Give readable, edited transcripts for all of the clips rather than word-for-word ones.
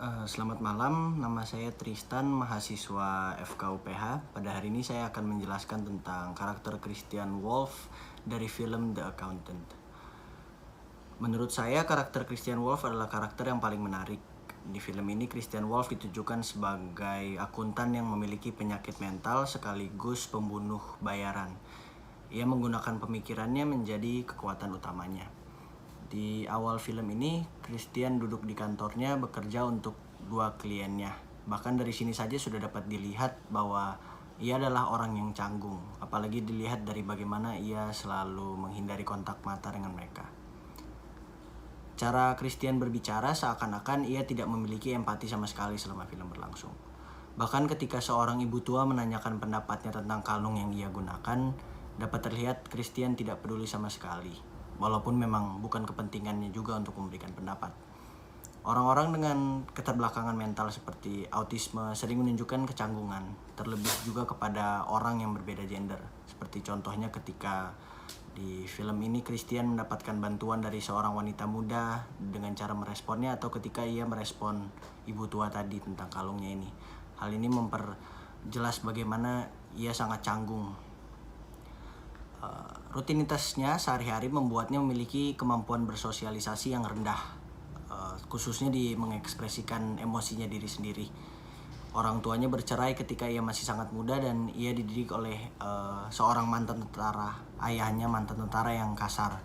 Selamat malam, nama saya Tristan, mahasiswa FKUPH. Pada hari ini saya akan menjelaskan tentang karakter Christian Wolff dari film The Accountant. Menurut saya, karakter Christian Wolff adalah karakter yang paling menarik. Di film ini, Christian Wolff ditujukan sebagai akuntan yang memiliki penyakit mental sekaligus pembunuh bayaran. Ia menggunakan pemikirannya menjadi kekuatan utamanya. Di awal film ini, Christian duduk di kantornya bekerja untuk dua kliennya. Bahkan dari sini saja sudah dapat dilihat bahwa ia adalah orang yang canggung. Apalagi dilihat dari bagaimana ia selalu menghindari kontak mata dengan mereka. Cara Christian berbicara seakan-akan ia tidak memiliki empati sama sekali selama film berlangsung. Bahkan ketika seorang ibu tua menanyakan pendapatnya tentang kalung yang ia gunakan, dapat terlihat Christian tidak peduli sama sekali. Walaupun memang bukan kepentingannya juga untuk memberikan pendapat. Orang-orang dengan keterbelakangan mental seperti autisme sering menunjukkan kecanggungan, terlebih juga kepada orang yang berbeda gender. Seperti contohnya ketika di film ini Christian mendapatkan bantuan dari seorang wanita muda dengan cara meresponnya, atau ketika ia merespon ibu tua tadi tentang kalungnya ini. Hal ini memperjelas bagaimana ia sangat canggung. Rutinitasnya sehari-hari membuatnya memiliki kemampuan bersosialisasi yang rendah, khususnya di mengekspresikan emosinya diri sendiri. Orang tuanya bercerai ketika ia masih sangat muda dan ia dididik oleh seorang mantan tentara. Ayahnya mantan tentara yang kasar.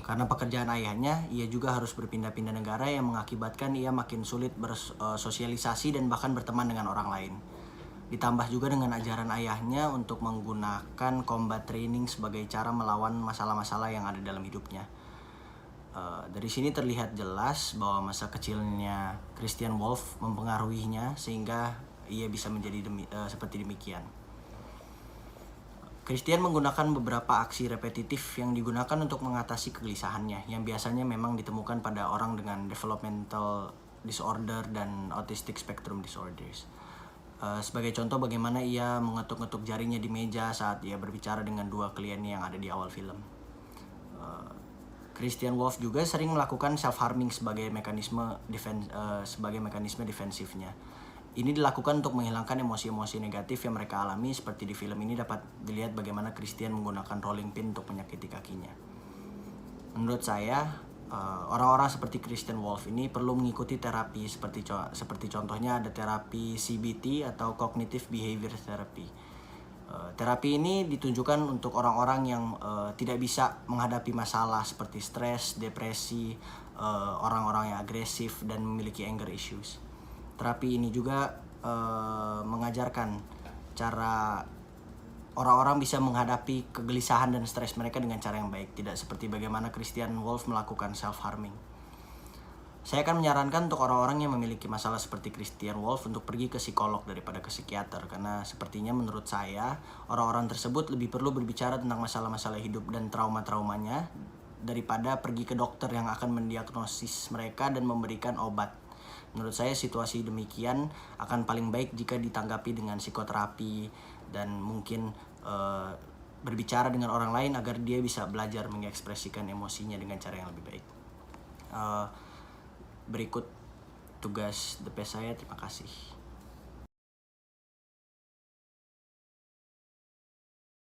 Karena pekerjaan ayahnya, ia juga harus berpindah-pindah negara yang mengakibatkan ia makin sulit bersosialisasi dan bahkan berteman dengan orang lain. Ditambah juga dengan ajaran ayahnya untuk menggunakan combat training sebagai cara melawan masalah-masalah yang ada dalam hidupnya. Dari sini terlihat jelas bahwa masa kecilnya Christian Wolff mempengaruhinya sehingga ia bisa menjadi seperti demikian. Christian menggunakan beberapa aksi repetitif yang digunakan untuk mengatasi kegelisahannya, yang biasanya memang ditemukan pada orang dengan developmental disorder dan autistic spectrum disorders. Sebagai contoh bagaimana ia mengetuk-ngetuk jarinya di meja saat ia berbicara dengan dua kliennya yang ada di awal film. Christian Wolff juga sering melakukan self-harming sebagai mekanisme defensifnya. Ini dilakukan untuk menghilangkan emosi-emosi negatif yang mereka alami. Seperti di film ini dapat dilihat bagaimana Christian menggunakan rolling pin untuk menyakiti kakinya. Menurut saya, orang-orang seperti Christian Wolff ini perlu mengikuti terapi seperti contohnya ada terapi CBT atau Cognitive Behavior Therapy. Terapi ini ditunjukkan untuk orang-orang yang tidak bisa menghadapi masalah seperti stres, depresi, orang-orang yang agresif dan memiliki anger issues. Terapi ini juga mengajarkan cara orang-orang bisa menghadapi kegelisahan dan stres mereka dengan cara yang baik, tidak seperti bagaimana Christian Wolff melakukan self-harming. Saya akan menyarankan untuk orang-orang yang memiliki masalah seperti Christian Wolff untuk pergi ke psikolog daripada ke psikiater, karena sepertinya menurut saya orang-orang tersebut lebih perlu berbicara tentang masalah-masalah hidup dan trauma-traumanya daripada pergi ke dokter yang akan mendiagnosis mereka dan memberikan obat. Menurut saya situasi demikian akan paling baik jika ditanggapi dengan psikoterapi dan mungkin berbicara dengan orang lain agar dia bisa belajar mengekspresikan emosinya dengan cara yang lebih baik. Berikut tugas DP saya, terima kasih.